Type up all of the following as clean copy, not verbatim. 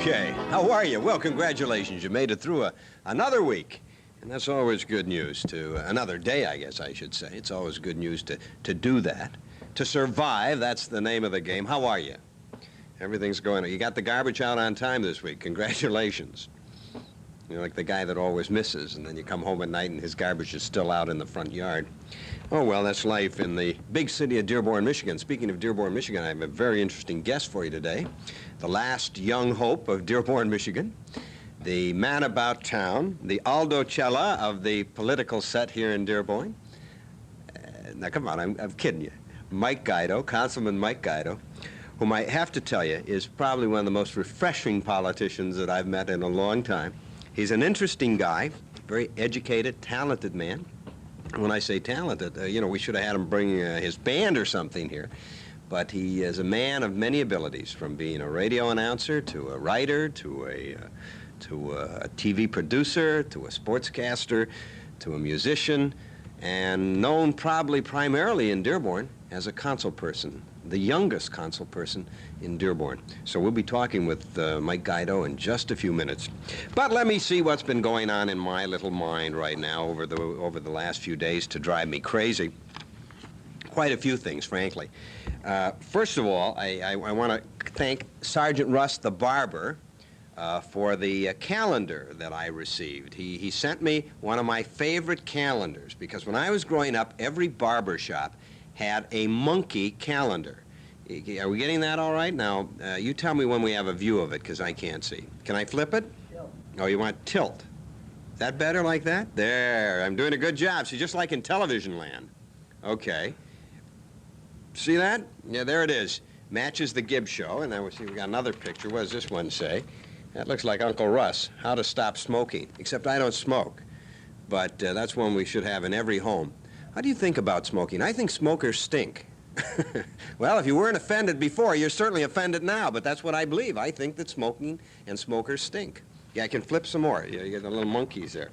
Okay, how are you? Well, congratulations. You made it through another week. And that's always good news to another day, I guess I should say. It's always good news to do that. To survive, that's the name of the game. How are you? Everything's going on. You got the garbage out on time this week. Congratulations. You're like the guy that always misses, and then you come home at night and his garbage is still out in the front yard. Oh, well, that's life in the big city of Dearborn, Michigan. Speaking of Dearborn, Michigan, I have a very interesting guest for you today. The last young hope of Dearborn, Michigan. The man about town, the Aldo Cella of the political set here in Dearborn. Now, come on, I'm kidding you. Mike Guido, Councilman Mike Guido, whom I have to tell you is probably one of the most refreshing politicians that I've met in a long time. He's an interesting guy, very educated, talented man. When I say talented, you know, we should have had him bring his band or something here. But he is a man of many abilities, from being a radio announcer to a writer to a TV producer to a sportscaster to a musician, and known probably primarily in Dearborn as a council person, the youngest council person in Dearborn. So we'll be talking with Mike Guido in just a few minutes. But let me see what's been going on in my little mind right now over the last few days to drive me crazy. Quite a few things, frankly. First of all, I want to thank Sergeant Russ the barber for the calendar that I received. He sent me one of my favorite calendars because when I was growing up, every barber shop had a monkey calendar. Are we getting that all right? Now, you tell me when we have a view of it, because I can't see. Can I flip it? Tilt. Oh, you want tilt. Is that better like that? There, I'm doing a good job. See, just like in television land. Okay. See that? Yeah, there it is. Matches the Gibb show. And then we see we got another picture. What does this one say? That looks like Uncle Russ, How to Stop Smoking. Except I don't smoke. But that's one we should have in every home. How do you think about smoking? I think smokers stink. Well, if you weren't offended before, you're certainly offended now, but that's what I believe. I think that smoking and smokers stink. Yeah, I can flip some more. You get the little monkeys there.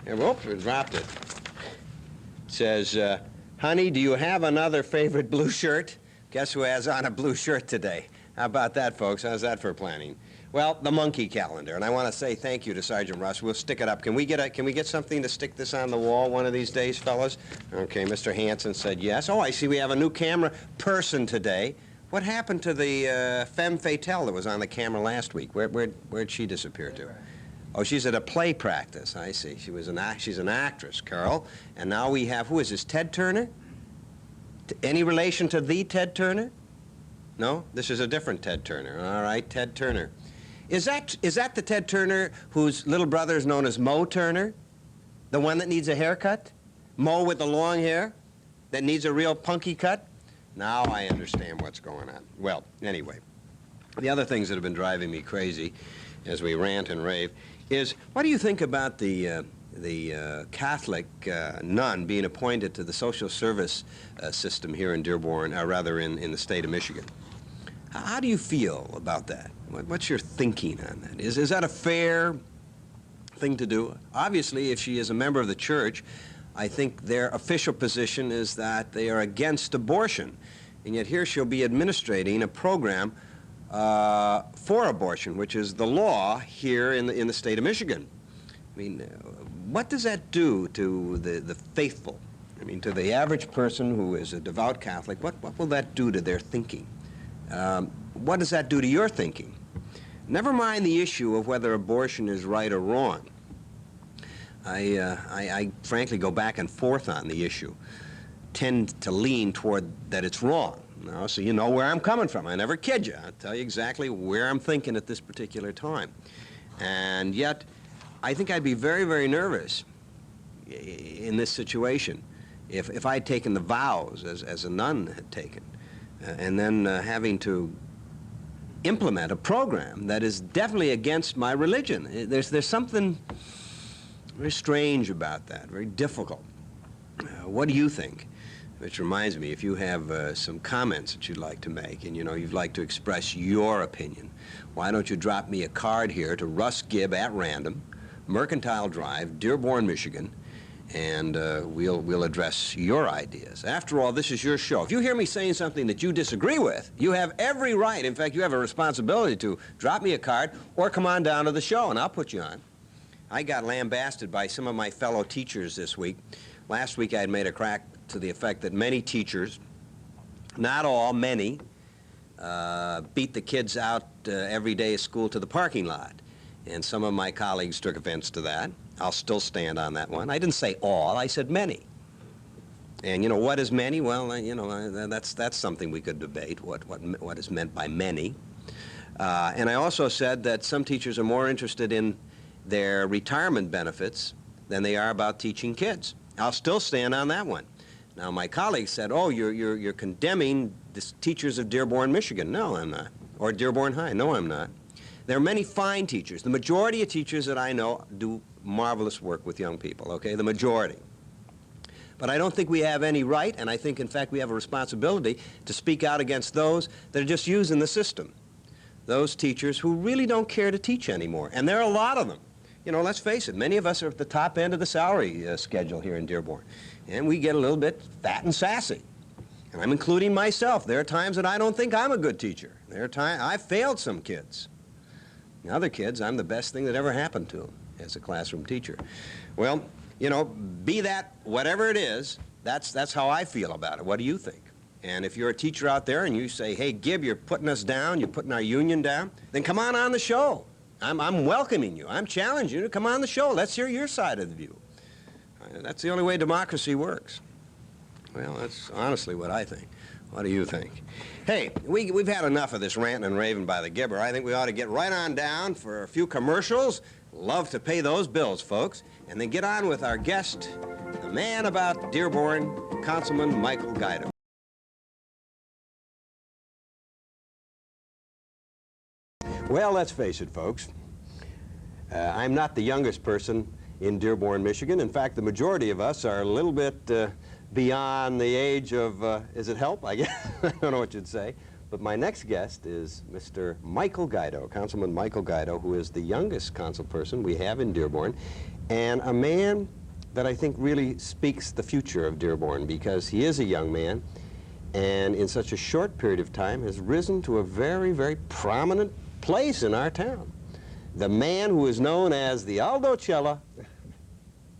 And whoop, we dropped it. It says, honey, do you have another favorite blue shirt? Guess who has on a blue shirt today? How about that, folks? How's that for planning? Well, the monkey calendar, and I want to say thank you to Sergeant Russ. We'll stick it up. Can we get something to stick this on the wall one of these days, fellas? Okay, Mr. Hanson said yes. Oh, I see we have a new camera person today. What happened to the femme fatale that was on the camera last week? Where'd she disappear to? Oh, she's at a play practice. I see. She's an actress, Carl. And now we have, who is this, Ted Turner? Any relation to the Ted Turner? No? This is a different Ted Turner. All right, Ted Turner. Is that the Ted Turner whose little brother is known as Mo Turner? The one that needs a haircut? Mo with the long hair that needs a real punky cut? Now I understand what's going on. Well, anyway, the other things that have been driving me crazy as we rant and rave is, what do you think about the Catholic nun being appointed to the social service system here in Dearborn, or rather in the state of Michigan? How do you feel about that? What's your thinking on that? Is that a fair thing to do? Obviously, if she is a member of the church, I think their official position is that they are against abortion. And yet here she'll be administrating a program for abortion, which is the law here in the state of Michigan. I mean, what does that do to the faithful? I mean, to the average person who is a devout Catholic, what will that do to their thinking? What does that do to your thinking? Never mind the issue of whether abortion is right or wrong. I frankly go back and forth on the issue, tend to lean toward that it's wrong. Now, so you know where I'm coming from. I never kid you. I'll tell you exactly where I'm thinking at this particular time. And yet, I think I'd be very, very nervous in this situation if I'd taken the vows as a nun had taken, and then having to implement a program that is definitely against my religion. There's something very strange about that, very difficult. What do you think? Which reminds me, if you have some comments that you'd like to make, and you know you'd like to express your opinion, why don't you drop me a card here to Russ Gibb at random, Mercantile Drive, Dearborn, Michigan, and we'll address your ideas. After all, this is your show. If you hear me saying something that you disagree with, you have every right, in fact, you have a responsibility to drop me a card or come on down to the show, and I'll put you on. I got lambasted by some of my fellow teachers this week. Last week I had made a crack to the effect that many teachers, not all, many, beat the kids out every day at school to the parking lot. And some of my colleagues took offense to that. I'll still stand on that one. I didn't say all, I said many. And you know, what is many? Well, you know, that's something we could debate, what is meant by many. And I also said that some teachers are more interested in their retirement benefits than they are about teaching kids. I'll still stand on that one. Now, my colleagues said, oh, you're condemning the teachers of Dearborn, Michigan. No, I'm not. Or Dearborn High. No, I'm not. There are many fine teachers. The majority of teachers that I know do marvelous work with young people, okay? The majority. But I don't think we have any right, and I think, in fact, we have a responsibility to speak out against those that are just using the system. Those teachers who really don't care to teach anymore. And there are a lot of them. You know, let's face it, many of us are at the top end of the salary schedule here in Dearborn. And we get a little bit fat and sassy. And I'm including myself. There are times that I don't think I'm a good teacher. There are times I've failed some kids. And other kids, I'm the best thing that ever happened to them as a classroom teacher. Well, you know, be that whatever it is, that's how I feel about it. What do you think? And if you're a teacher out there and you say, hey, Gibb, you're putting us down, you're putting our union down, then come on the show. I'm welcoming you. I'm challenging you to come on the show. Let's hear your side of the view. That's the only way democracy works. Well, that's honestly what I think. What do you think? Hey, we've had enough of this ranting and raving by the Gibber. I think we ought to get right on down for a few commercials. Love to pay those bills, folks. And then get on with our guest, the man about Dearborn, Councilman Michael Guido. Well, let's face it, folks. I'm not the youngest person in Dearborn, Michigan. In fact, the majority of us are a little bit beyond the age of, is it help? I guess. I don't know what you'd say. But my next guest is Mr. Michael Guido, Councilman Michael Guido, who is the youngest council person we have in Dearborn, and a man that I think really speaks the future of Dearborn, because he is a young man and in such a short period of time has risen to a very, very prominent place in our town. The man who is known as the Aldo Cella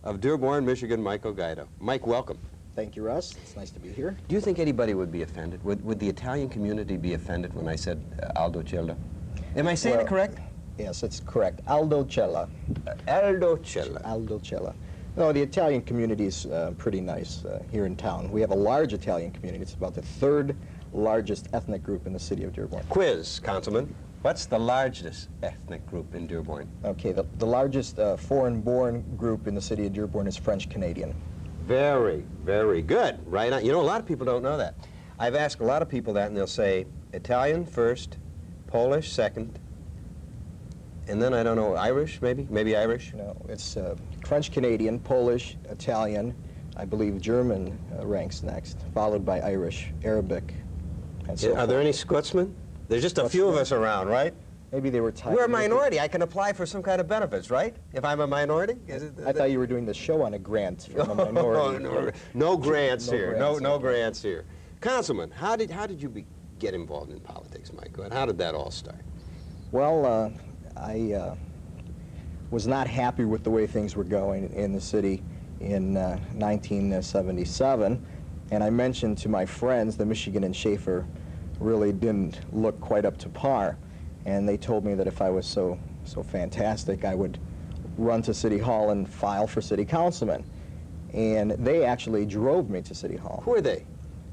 of Dearborn, Michigan, Michael Guido. Mike, welcome. Thank you, Russ. It's nice to be here. Do you think anybody would be offended? Would the Italian community be offended when I said Aldo Cella? Am I saying it correct? Yes, it's correct. Aldo Cella. Aldo Cella. Aldo Cella. No, the Italian community is pretty nice here in town. We have a large Italian community. It's about the third largest ethnic group in the city of Dearborn. Quiz, Councilman. What's the largest ethnic group in Dearborn? Okay, the largest foreign-born group in the city of Dearborn is French-Canadian. Very, very good. Right on. You know, a lot of people don't know that. I've asked a lot of people that, and they'll say Italian first, Polish second, and then I don't know, Irish maybe? Maybe Irish? No, it's French-Canadian, Polish, Italian, I believe German ranks next, followed by Irish, Arabic, and so forth. Are there any Scotsmen? There's just a few of us around, right? Maybe they were tied. We're a minority. I can apply for some kind of benefits, right? If I'm a minority? I thought you were doing the show on a grant from a minority. No grants here. No grants here. Councilman, how did you get involved in politics, Mike? How did that all start? Well, I was not happy with the way things were going in the city in 1977, and I mentioned to my friends that Michigan and Schaefer really didn't look quite up to par, and they told me that if I was so fantastic, I would run to City Hall and file for City Councilman. And they actually drove me to City Hall. Who are they?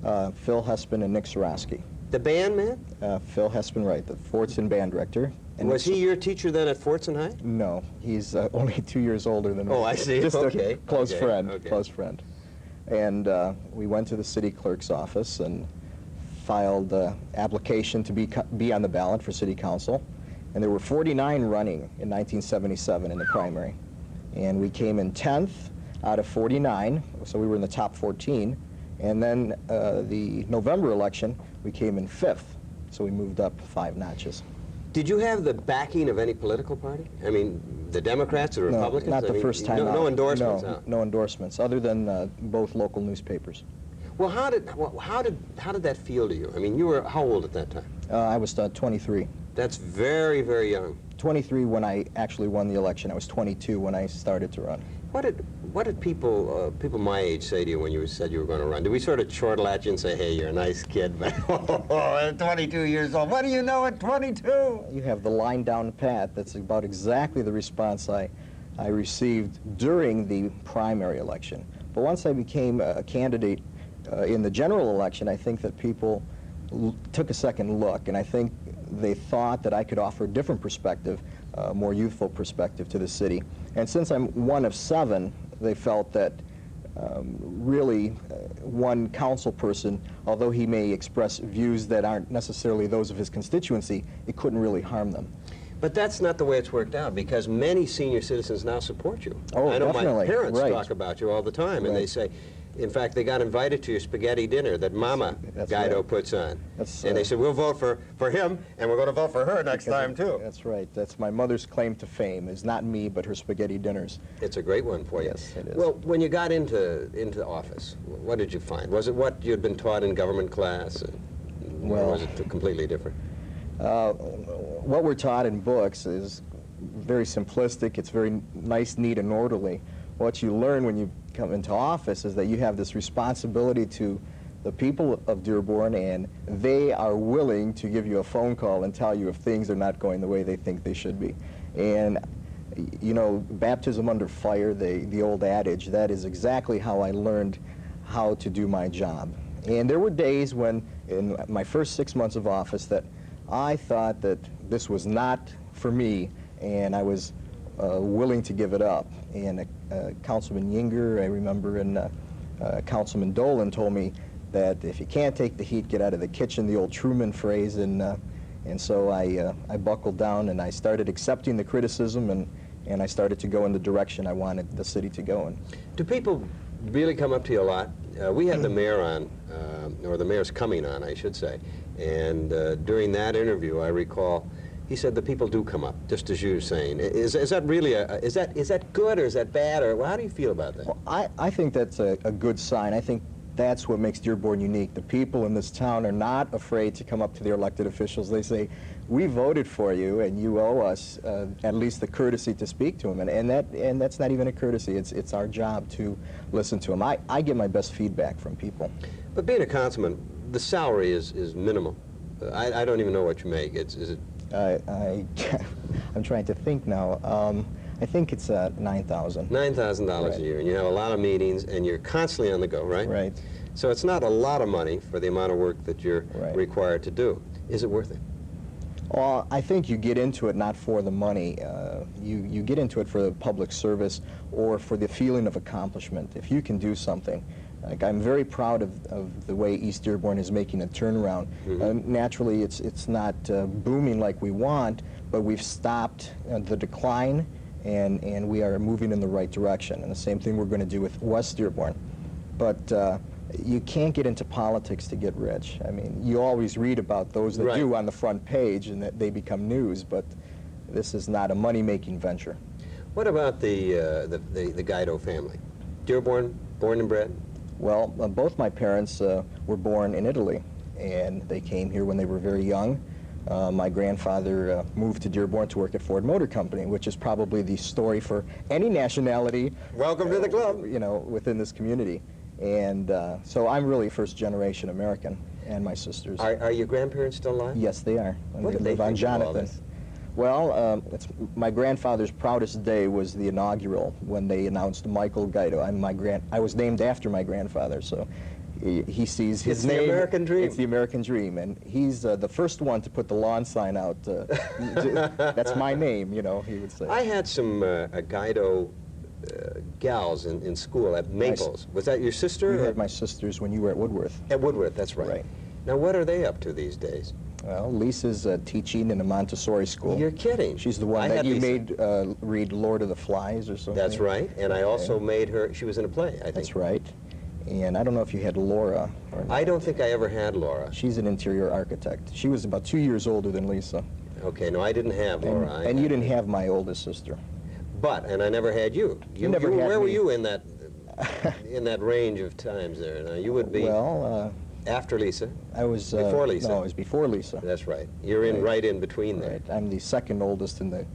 Phil Hespin and Nick Sarosky. The band man? Phil Hespin, right, the Fortson band director. And was he your teacher then at Fortson High? No, he's only 2 years older than me. Oh, I see. Just okay. a close friend, okay. Close friend. And we went to the city clerk's office and filed an application to be on the ballot for city council. And there were 49 running in 1977 in the primary. And we came in 10th out of 49, so we were in the top 14. And then the November election, we came in 5th, so we moved up 5 notches. Did you have the backing of any political party? I mean, the Democrats or Republicans? No, not the first time out. No endorsements? No endorsements, other than both local newspapers. Well, how did that feel to you? I mean, you were how old at that time? I was 23. That's very, very young. 23 when I actually won the election. I was 22 when I started to run. What did people my age say to you when you said you were going to run? Did we sort of chortle at you and say, "Hey, you're a nice kid, but at 22 years old, what do you know at 22?" You have the line down pat. That's about exactly the response I received during the primary election. But once I became a candidate in the general election, I think that people took a second look, and I think they thought that I could offer a different perspective, a more youthful perspective to the city. And since I'm one of 7, they felt that really one council person, although he may express views that aren't necessarily those of his constituency, it couldn't really harm them. But that's not the way it's worked out, because many senior citizens now support you. Oh, I know definitely. my parents Right. talk about you all the time, and Right. they say, in fact, they got invited to your spaghetti dinner that Mama That's Guido right. puts on. That's, and they said, we'll vote for him, and we're going to vote for her next time, too. That's right. That's my mother's claim to fame, is not me, but her spaghetti dinners. It's a great one for you. Yes, it is. Well, when you got into office, what did you find? Was it what you had been taught in government class, or Well- was it completely different? What we're taught in books is very simplistic. It's very nice, neat, and orderly. What you learn when you come into office is that you have this responsibility to the people of Dearborn, and they are willing to give you a phone call and tell you if things are not going the way they think they should be. And you know, baptism under fire, the old adage, that is exactly how I learned how to do my job. And there were days when, in my first 6 months of office, that I thought that this was not for me, and I was willing to give it up. And Councilman Yinger, I remember, and Councilman Dolan told me that if you can't take the heat, get out of the kitchen, the old Truman phrase. And so I buckled down, and I started accepting the criticism, and I started to go in the direction I wanted the city to go in. Do people really come up to you a lot? We had the mayor on, or the mayor's coming on, I should say, and during that interview, I recall, he said the people do come up, just as you were saying. Is that really is that good, or is that bad, or how do you feel about that? Well, I think that's a good sign. I think that's what makes Dearborn unique. The people in this town are not afraid to come up to their elected officials. They say, we voted for you, and you owe us at least the courtesy to speak to them. And that's not even a courtesy. It's our job to listen to them. I get my best feedback from people. But being a councilman, the salary is minimal. I don't even know what you make. Is it? I'm trying to think now. I think it's $9,000. $9,000 Right. a year, and you have a lot of meetings, and you're constantly on the go, right? Right. So it's not a lot of money for the amount of work that you're Right. required to do. Is it worth it? Well, I think you get into it not for the money. You get into it for the public service or for the feeling of accomplishment. If you can do something. Like, I'm very proud of the way East Dearborn is making a turnaround. Naturally, it's not booming like we want, but we've stopped the decline, and we are moving in the right direction. And the same thing we're going to do with West Dearborn. But you can't get into politics to get rich. I mean, you always read about those that Right. do on the front page, and that they become news, but this is not a money-making venture. What about the Guido family? Dearborn, born and bred? Well, both my parents were born in Italy, and they came here when they were very young. My grandfather moved to Dearborn to work at Ford Motor Company, which is probably the story for any nationality. Welcome to the club. You know, within this community. And so I'm really first-generation American, and my sisters. Are your grandparents still alive? Yes, they are. And What they did they live on think of all Jonathan. this? Well, my grandfather's proudest day was the inaugural, when they announced Michael Guido. I was named after my grandfather, so he sees his It's name. the American dream. It's the American dream, and he's the first one to put the lawn sign out. That's my name, you know, he would say. I had some Guido gals in school at Maples. Was that your sister? You or- had my sisters when you were at Woodworth. At Woodworth, that's right. Right. Now, what are they up to these days? Well, Lisa's teaching in a Montessori school. You're kidding. She's the one I that had you Lisa. made read Lord of the Flies or something. That's right, and I also Okay. made her, she was in a play, I think. That's right. And I don't know if you had Laura or not. I don't think I ever had Laura. She's an interior architect. She was about 2 years older than Lisa. Okay, no, I didn't have Laura. And you didn't have my oldest sister. And I never had you. Never had where me. were you in that range of times there? Now, you would be after Lisa. I was before Lisa. No, I was before Lisa. That's right. You're right in between there. Right. I'm the second oldest in the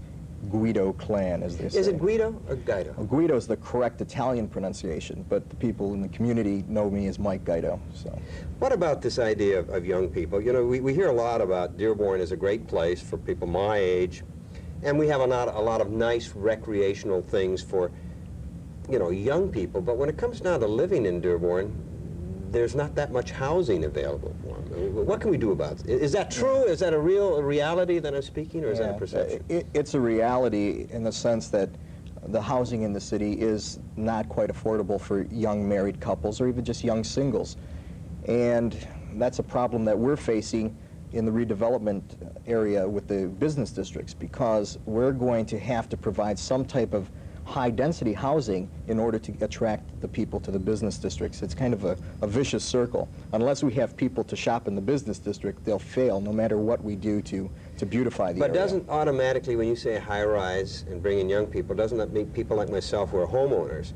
Guido clan, as they say. Is it Guido or Guido? Well, Guido is the correct Italian pronunciation, but the people in the community know me as Mike Guido. So, what about this idea of young people? You know, we hear a lot about Dearborn is a great place for people my age, and we have a lot of nice recreational things for, you know, young people. But when it comes down to living in Dearborn, there's not that much housing available for them. I mean, what can we do about it? Is that true? Is that a reality that I'm speaking, or is that a perception? It's a reality in the sense that the housing in the city is not quite affordable for young married couples or even just young singles. And that's a problem that we're facing in the redevelopment area with the business districts, because we're going to have to provide some type of high-density housing in order to attract the people to the business districts. It's kind of a vicious circle. Unless we have people to shop in the business district, they'll fail no matter what we do to beautify the area. But doesn't automatically, when you say high-rise and bring in young people, doesn't that make people like myself who are homeowners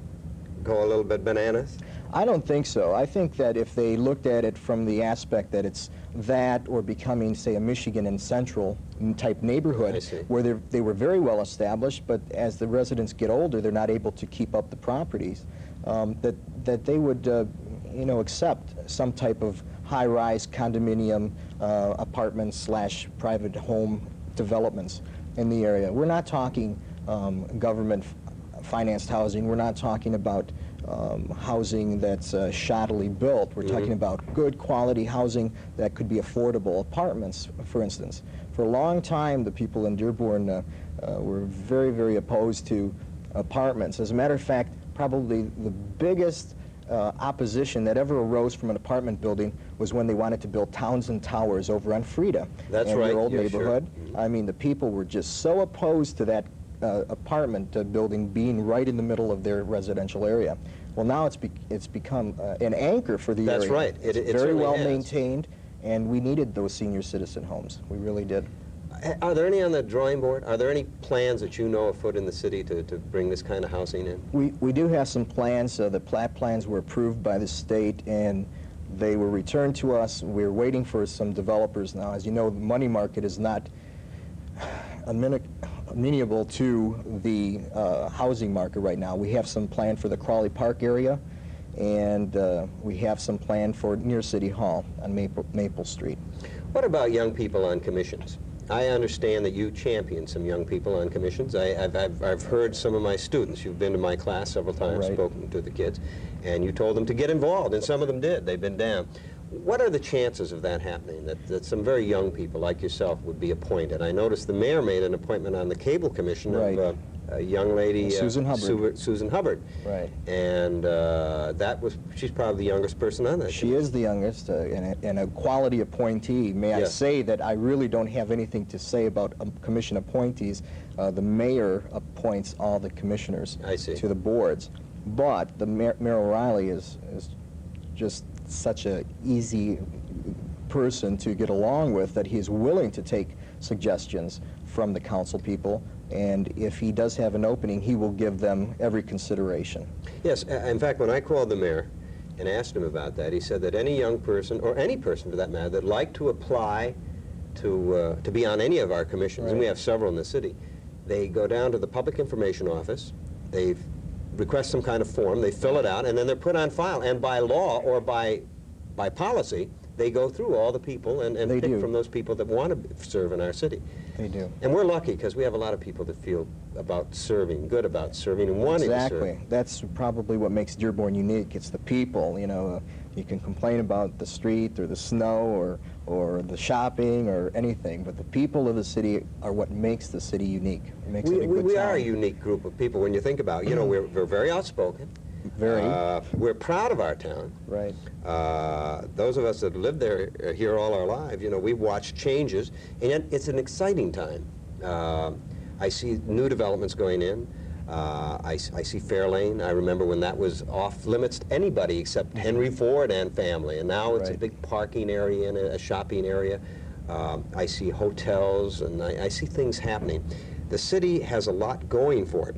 go a little bit bananas? I don't think so. I think that if they looked at it from the aspect that it's that or becoming, say, a Michigan and Central type neighborhood where they were very well established, but as the residents get older, they're not able to keep up the properties, that they would, you know, accept some type of high-rise condominium apartments slash private home developments in the area. We're not talking government financed housing. We're not talking about housing that's shoddily built. We're talking about good quality housing that could be affordable. Apartments, for instance. For a long time, the people in Dearborn were very, very opposed to apartments. As a matter of fact, probably the biggest opposition that ever arose from an apartment building was when they wanted to build Townsend Towers over on Frida. That's in right. their old Yeah, neighborhood. Sure. I mean, the people were just so opposed to that apartment building being right in the middle of their residential area. Well, now it's become an anchor for the area. That's right. It's very well maintained, and we needed those senior citizen homes. We really did. Are there any on the drawing board? Are there any plans that you know afoot in the city to bring this kind of housing in? We do have some plans. The plat plans were approved by the state, and they were returned to us. We're waiting for some developers now. As you know, the money market is not amenable to the housing market right now. We have some plan for the Crawley Park area, and we have some plan for near City Hall on Maple Street. What about young people on commissions? I understand that you champion some young people on commissions. I've heard some of my students. You've been to my class several times, Right. spoken to the kids, and you told them to get involved, and some of them did. They've been down. What are the chances of that happening, that some very young people like yourself would be appointed? I noticed the mayor made an appointment on the Cable Commission Right. of a young lady, Susan Hubbard. Susan Hubbard. Right. And she's probably the youngest person on that. She is the youngest and a quality appointee. May I say that I really don't have anything to say about commission appointees. The mayor appoints all the commissioners to the boards. But the Mayor O'Reilly is just such an easy person to get along with that he is willing to take suggestions from the council people, and if he does have an opening, he will give them every consideration. Yes, in fact, when I called the mayor and asked him about that, he said that any young person, or any person for that matter, that liked to apply to be on any of our commissions, and we have several in the city, they go down to the public information office, they request some kind of form, they fill it out, and then they're put on file. And by law or by policy, they go through all the people and pick from those people that want to serve in our city. They do. And we're lucky because we have a lot of people that feel about serving, good about serving, and wanting to serve. Exactly. That's probably what makes Dearborn unique. It's the people. You know, you can complain about the street or the snow or the shopping or anything, but the people of the city are what makes the city unique. It makes it a good we town. are a unique group of people when you think about it. You know, we're very outspoken. Very. We're proud of our town. Right. Those of us that lived there here all our lives, you know, we've watched changes, and yet it's an exciting time. I see new developments going in. I see Fairlane. I remember when that was off limits to anybody except Henry Ford and family, and now it's a big parking area and a shopping area. I see hotels, and I see things happening. The city has a lot going for it.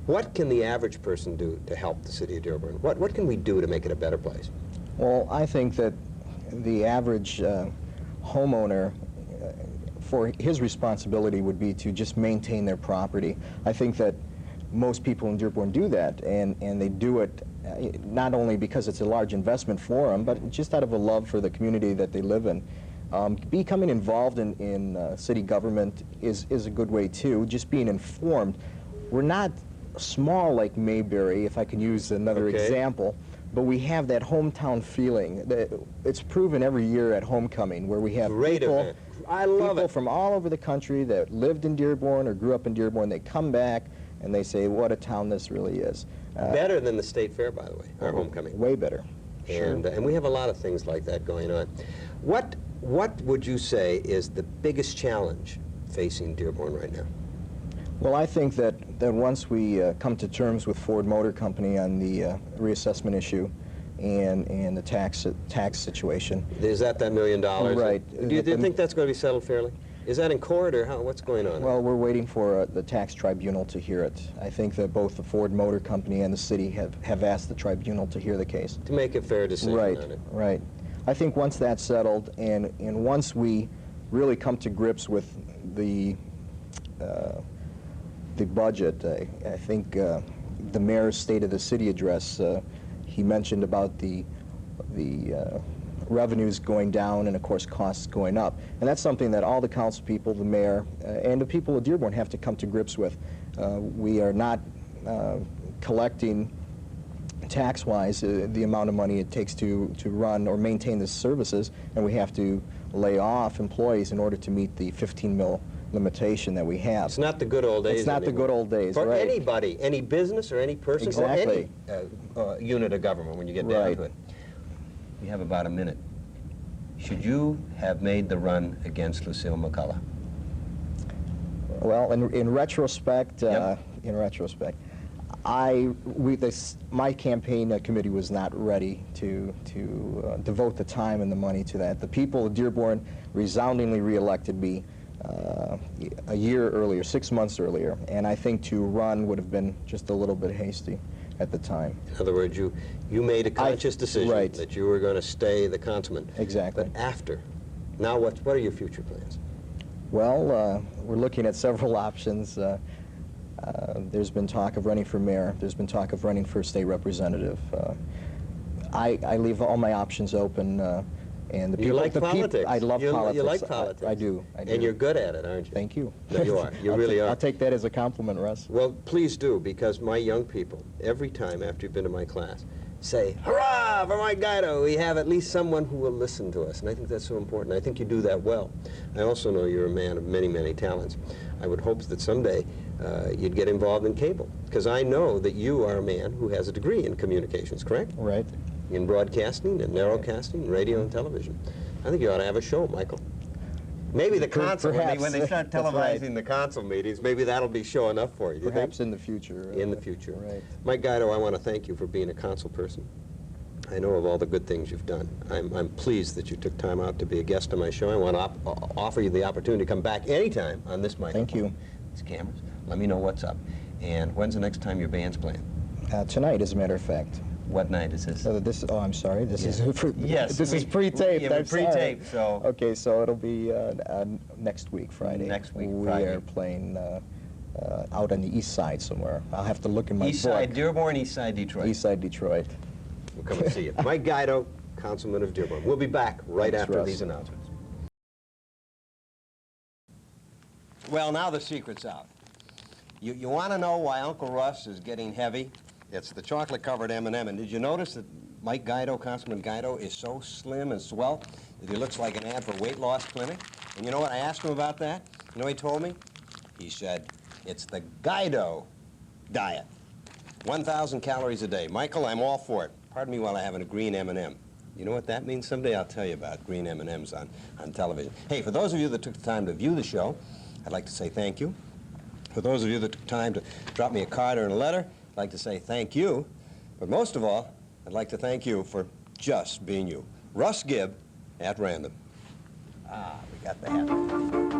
What can the average person do to help the city of Dearborn? What can we do to make it a better place? Well, I think that the average homeowner, for his responsibility would be to just maintain their property. I think that most people in Dearborn do that, and they do it not only because it's a large investment for them, but just out of a love for the community that they live in. Becoming involved in city government is a good way too, just being informed. We're not small like Mayberry, if I can use another example, but we have that hometown feeling. It's proven every year at homecoming, where we have people, people from all over the country that lived in Dearborn or grew up in Dearborn. They come back and they say, what a town this really is. Better than the state fair, by the way, our homecoming. Way better. And we have a lot of things like that going on. What would you say is the biggest challenge facing Dearborn right now? Well, I think that once we come to terms with Ford Motor Company on the reassessment issue and the tax situation. Is that $1 million? Right. Do you think that's going to be settled fairly? Is that in court, or what's going on? Well, we're waiting for the tax tribunal to hear it. I think that both the Ford Motor Company and the city have asked the tribunal to hear the case. To make a fair decision on it. Right. I think once that's settled, and once we really come to grips with the budget, I think the mayor's State of the City address, he mentioned about the revenues going down and, of course, costs going up. And that's something that all the council people, the mayor, and the people of Dearborn have to come to grips with. We are not collecting tax-wise the amount of money it takes to run or maintain the services, and we have to lay off employees in order to meet the 15 mil limitation that we have. It's not the good old days It's not anymore. the good old days, For right. anybody, any business or any person Exactly. or any unit of government when you get down to it. We have about a minute. Should you have made the run against Lucille McCullough? Well, in retrospect, my campaign committee was not ready to devote the time and the money to that. The people of Dearborn resoundingly reelected me a year earlier, 6 months earlier, and I think to run would have been just a little bit hasty at the time. In other words, you made a conscious decision that you were going to stay the councilman. Exactly. But after, now what are your future plans? Well, we're looking at several options. There's been talk of running for mayor. There's been talk of running for state representative. I leave all my options open. And the people, you like politics. I love politics. You like politics. I do. And you're good at it, aren't you? Thank you. No, you are. You really are. I'll take that as a compliment, Russ. Well, please do, because my young people, every time after you've been to my class, say, hurrah for Mike Guido. We have at least someone who will listen to us, and I think that's so important. I think you do that well. I also know you're a man of many, many talents. I would hope that someday you'd get involved in cable, because I know that you are a man who has a degree in communications, correct? Right. In broadcasting and narrowcasting, radio and television. I think you ought to have a show, Michael. Maybe the council, when they start televising the council meetings, maybe that'll be show enough for you. Perhaps in the future. In the future. Right. Mike Guido, I want to thank you for being a council person. I know of all the good things you've done. I'm pleased that you took time out to be a guest on my show. I want to offer you the opportunity to come back anytime on this microphone. Thank you. These cameras. Let me know what's up. And when's the next time your band's playing? Tonight, as a matter of fact. What night is this? Oh, I'm sorry. This is yes. This is pre-taped. Yeah, pre-taped. So okay, so it'll be next week, Friday. Next week, Friday. We are playing out on the east side somewhere. I'll have to look in my book. East side Dearborn, east side Detroit. East side Detroit. We'll come and see you. Mike Guido, Councilman of Dearborn. We'll be back right after Russ. these announcements. Well, now the secret's out. You want to know why Uncle Russ is getting heavy? It's the chocolate-covered M&M. And did you notice that Mike Guido, Councilman Guido, is so slim and svelte that he looks like an ad for a weight loss clinic? And you know what? I asked him about that. You know what he told me? He said, it's the Guido diet. 1,000 calories a day. Michael, I'm all for it. Pardon me while I have a green M&M. You know what that means? Someday I'll tell you about green M&Ms on television. Hey, for those of you that took the time to view the show, I'd like to say thank you. For those of you that took time to drop me a card or a letter, I'd like to say thank you. But most of all, I'd like to thank you for just being you. Russ Gibb at random. Ah, we got the hat.